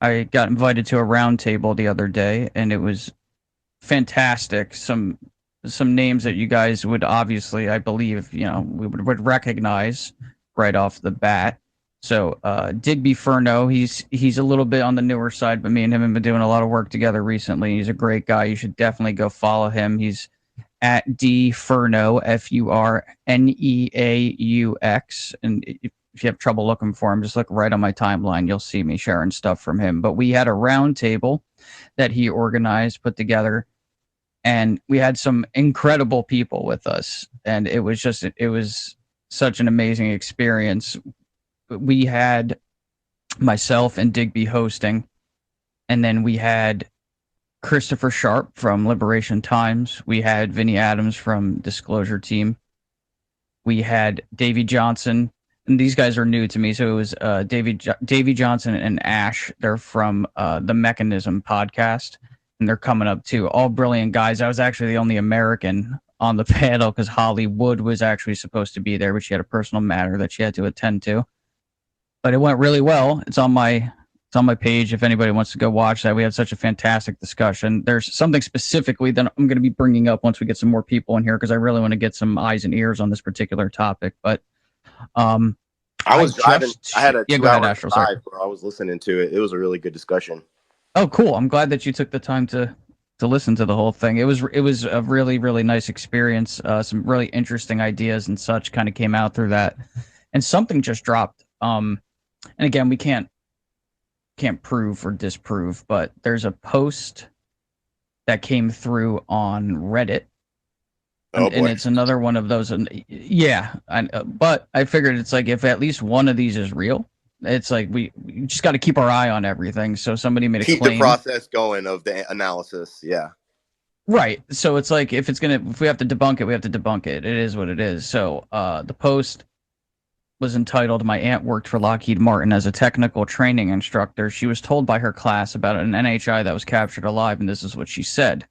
I got invited to a round table the other day, and it was fantastic. Some names that you guys would obviously, I believe, we would recognize right off the bat. So Digby Furno, he's a little bit on the newer side, but me and him have been doing a lot of work together recently. He's a great guy. You should definitely go follow him. He's at D Furno, Furneaux, and if you have trouble looking for him, just look right on my timeline. You'll see me sharing stuff from him. But we had a round table that he organized, put together, and we had some incredible people with us, and it was such an amazing experience. We had myself and Digby hosting, and then we had Christopher Sharp from Liberation Times. We had Vinny Adams from Disclosure Team. We had Davey Johnson, and these guys are new to me. So it was Davey Johnson and Ash. They're from the Mechanism podcast, and they're coming up too. All brilliant guys. I was actually the only American on the panel because Holly Wood was actually supposed to be there, but she had a personal matter that she had to attend to. But it went really well. It's on my page if anybody wants to go watch that. We had such a fantastic discussion. There's something specifically that I'm going to be bringing up once we get some more people in here because I really want to get some eyes and ears on this particular topic. But um, I I was driving. I just had a yeah, go ahead, 2 hour Astral. Sorry. drive where I was listening to it. It was a really good discussion. Oh, cool. I'm glad that you took the time to listen to the whole thing. It was a really really nice experience. Some really interesting ideas and such kind of came out through that, and something just dropped. And again, we can't prove or disprove, but there's a post that came through on Reddit, Oh and boy. it's another one of those. And yeah, but I figured it's like if at least one of these is real, it's like we just got to keep our eye on everything. So somebody made a Keep the claim, process going of the analysis. Yeah. right? So it's like if we have to debunk it, we have to debunk it. It is what it is. So the post was entitled "My Aunt Worked for Lockheed Martin as a Technical Training Instructor. She was told by her class about an NHI that was captured alive, and this is what she said.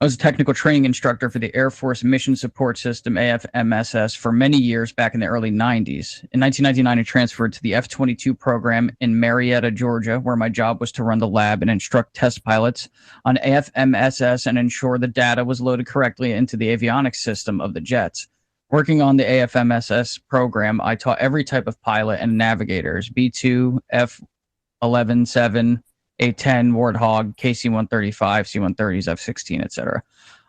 I was a technical training instructor for the Air Force Mission Support System, AFMSS, for many years back in the early 90s. In 1999, I transferred to the F 22 program in Marietta, Georgia, where my job was to run the lab and instruct test pilots on AFMSS and ensure the data was loaded correctly into the avionics system of the jets. Working on the AFMSS program, I taught every type of pilot and navigators B2, F11, 7, A10, Warthog, KC-135, C-130s, F-16, etc.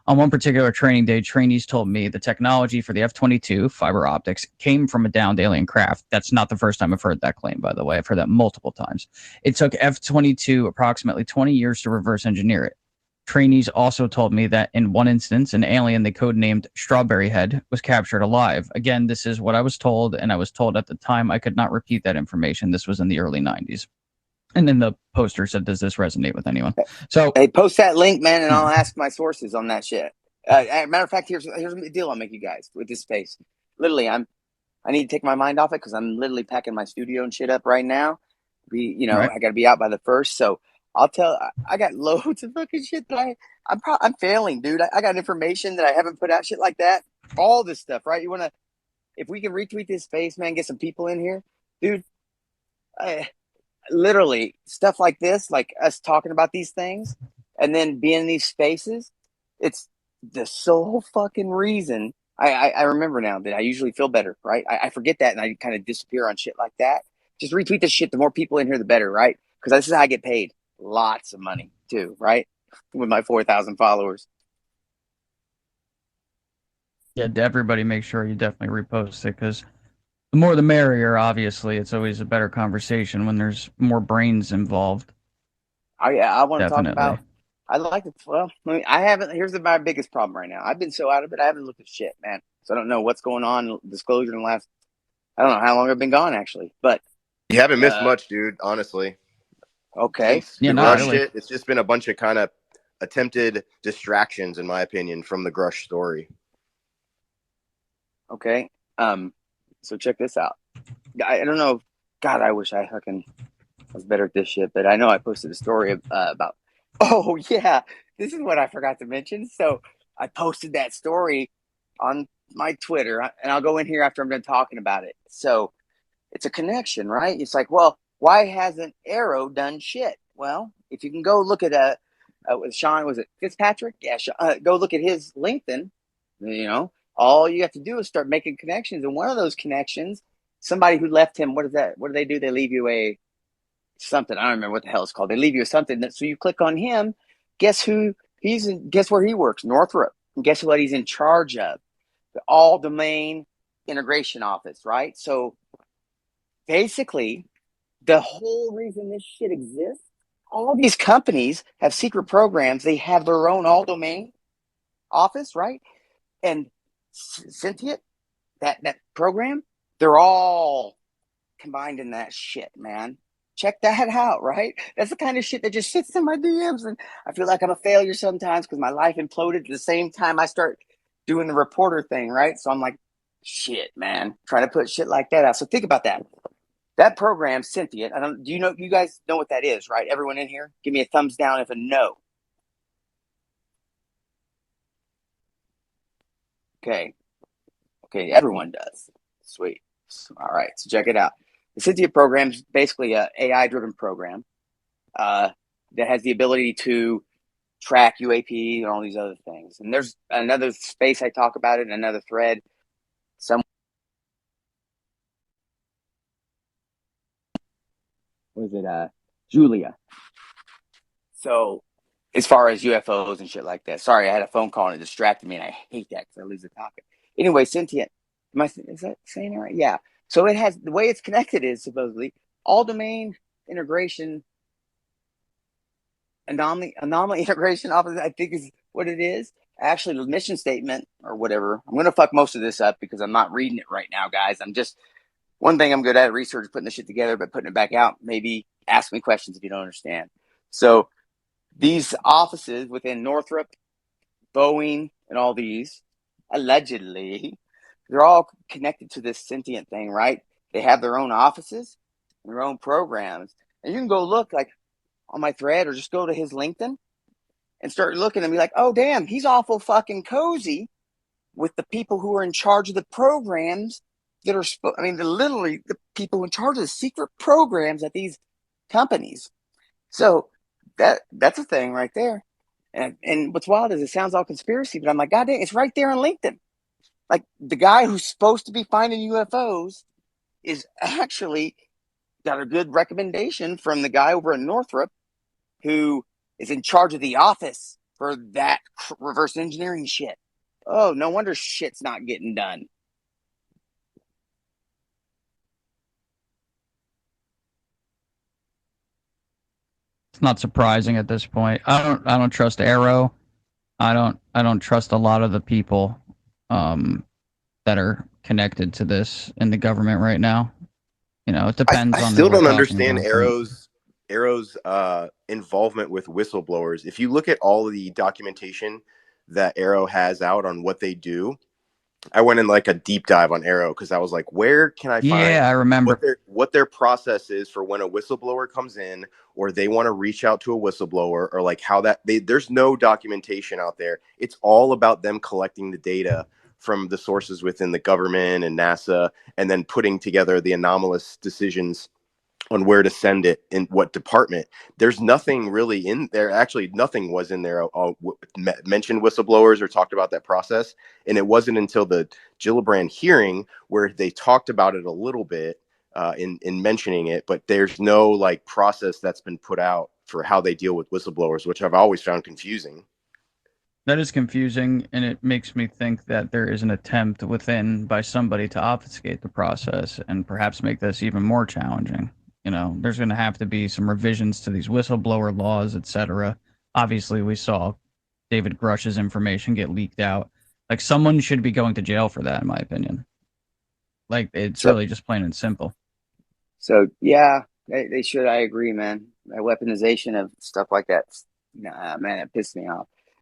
On one particular training day, trainees told me the technology for the F-22 fiber optics came from a downed alien craft. That's not the first time I've heard that claim, by the way. I've heard that multiple times. It took F-22 approximately 20 years to reverse engineer it. Trainees also told me that in one instance, an alien they codenamed Strawberry Head was captured alive. Again, this is what I was told, and I was told at the time I could not repeat that information. This was in the early 90s. And then the poster said, "Does this resonate with anyone?" So, Hey, post that link, man, and I'll ask my sources on that shit. Matter of fact, here's the deal I'll make you guys with this space. Literally, I need to take my mind off it because I'm literally packing my studio and shit up right now. right. I got to be out by the first. So I'll tell. I got loads of fucking shit that I'm failing, dude. I got information that I haven't put out, shit like that. All this stuff, right? You want to, if we can retweet this space, man, get some people in here, dude. I, Literally stuff like this, like us talking about these things and then being in these spaces, it's the sole fucking reason I remember now that I usually feel better, right? I forget that and I kind of disappear on shit like that. Just retweet this shit. The more people in here, the better, right? Because this is how I get paid. Lots of money too, right? With my 4,000 followers. Yeah, everybody make sure you definitely repost it because the more the merrier, obviously. It's always a better conversation when there's more brains involved. I want to talk Definitely. about. I like it. Well, I haven't. Here's my biggest problem right now. I've been so out of it. I haven't looked at shit, man. So I don't know what's going on. Disclosure in the last. I don't know how long I've been gone actually, but You haven't missed uh, much, dude. Honestly, okay, since Yeah, the not Grush really. shit, it's just been a bunch of kind of attempted distractions, in my opinion, from the Grush story. okay. So check this out. I don't know. God, I wish I fucking was better at this shit, but I know I posted a story about. Oh yeah, this is what I forgot to mention. So I posted that story on my Twitter, and I'll go in here after I'm done talking about it. So it's a connection, right? It's like, well, why hasn't Arrow done shit? Well, if you can go look at with Sean, was it Fitzpatrick? Yeah, go look at his LinkedIn. You know, all you have to do is start making connections, and one of those connections, somebody who left him. What is that? What do they do? They leave you a something. I don't remember what the hell it's called. They leave you something. So you click on him. Guess who he's in? Guess where he works? Northrop. And guess what he's in charge of? The all domain integration office, right? So basically, the whole reason this shit exists, all these companies have secret programs. They have their own all domain office, right? And Cynthia, that program, they're all combined in that shit, man. Check that out, right? That's the kind of shit that just sits in my DMs, and I feel like I'm a failure sometimes because my life imploded at the same time I start doing the reporter thing, right? So I'm like, shit, man, trying to put shit like that out. So think about that. That program, Cynthia, I don't. Do you know? You guys know what that is, right? Everyone in here, give me a thumbs down if a no. Okay, okay, everyone does. Sweet. All right, so check it out. The Cynthia program is basically a AI-driven program that has the ability to track UAP and all these other things. And there's another space I talk about it in another thread. Some was it Julia. So as far as UFOs and shit like that. Sorry, I had a phone call and it distracted me, and I hate that because I lose the topic. Anyway, Cynthia, is that saying it right? Yeah. So it has the way it's connected is supposedly all domain integration anomaly integration office, I think is what it is. Actually, the mission statement or whatever. I'm gonna fuck most of this up because I'm not reading it right now, guys. I'm just one thing I'm good at research, putting this shit together, but putting it back out. Maybe ask me questions if you don't understand. So these offices within Northrop, Boeing, and all these, allegedly, they're all connected to this sentient thing, right? They have their own offices, their own programs, and you can go look like on my thread or just go to his LinkedIn and start looking and be like, oh, damn, he's awful fucking cozy with the people who are in charge of the programs that are, they're literally the people in charge of the secret programs at these companies. So that's a thing right there. And what's wild is it sounds all conspiracy, but I'm like, God damn, it's right there on LinkedIn. Like the guy who's supposed to be finding UFOs is actually got a good recommendation from the guy over in Northrop who is in charge of the office for that reverse engineering shit. Oh, no wonder shit's not getting done. It's not surprising at this point. I don't trust Arrow. I don't trust a lot of the people um that are connected to this in the government right now. You know, it depends I on who still we're don't talking understand about, but Arrow's involvement with whistleblowers. If you look at all of the documentation that Arrow has out on what they do, I went in like a deep dive on Arrow because I was like, where can I find yeah, I remember. what their process is for when a whistleblower comes in or they want to reach out to a whistleblower or like how there's no documentation out there. It's all about them collecting the data from the sources within the government and NASA and then putting together the anomalous decisions on where to send it in what department. There's nothing really in there. Actually, nothing was in there mentioned whistleblowers or talked about that process. And it wasn't until the Gillibrand hearing where they talked about it a little bit in mentioning it, but there's no like process that's been put out for how they deal with whistleblowers, which I've always found confusing. That is confusing, and it makes me think that there is an attempt within by somebody to obfuscate the process and perhaps make this even more challenging. You know, there's going to have to be some revisions to these whistleblower laws, etc. Obviously, we saw David Grush's information get leaked out. Like, someone should be going to jail for that, in my opinion. Like, it's So, really just plain and simple. so yeah, they should. I agree, man. That weaponization of stuff like that, nah, man, it pissed me off.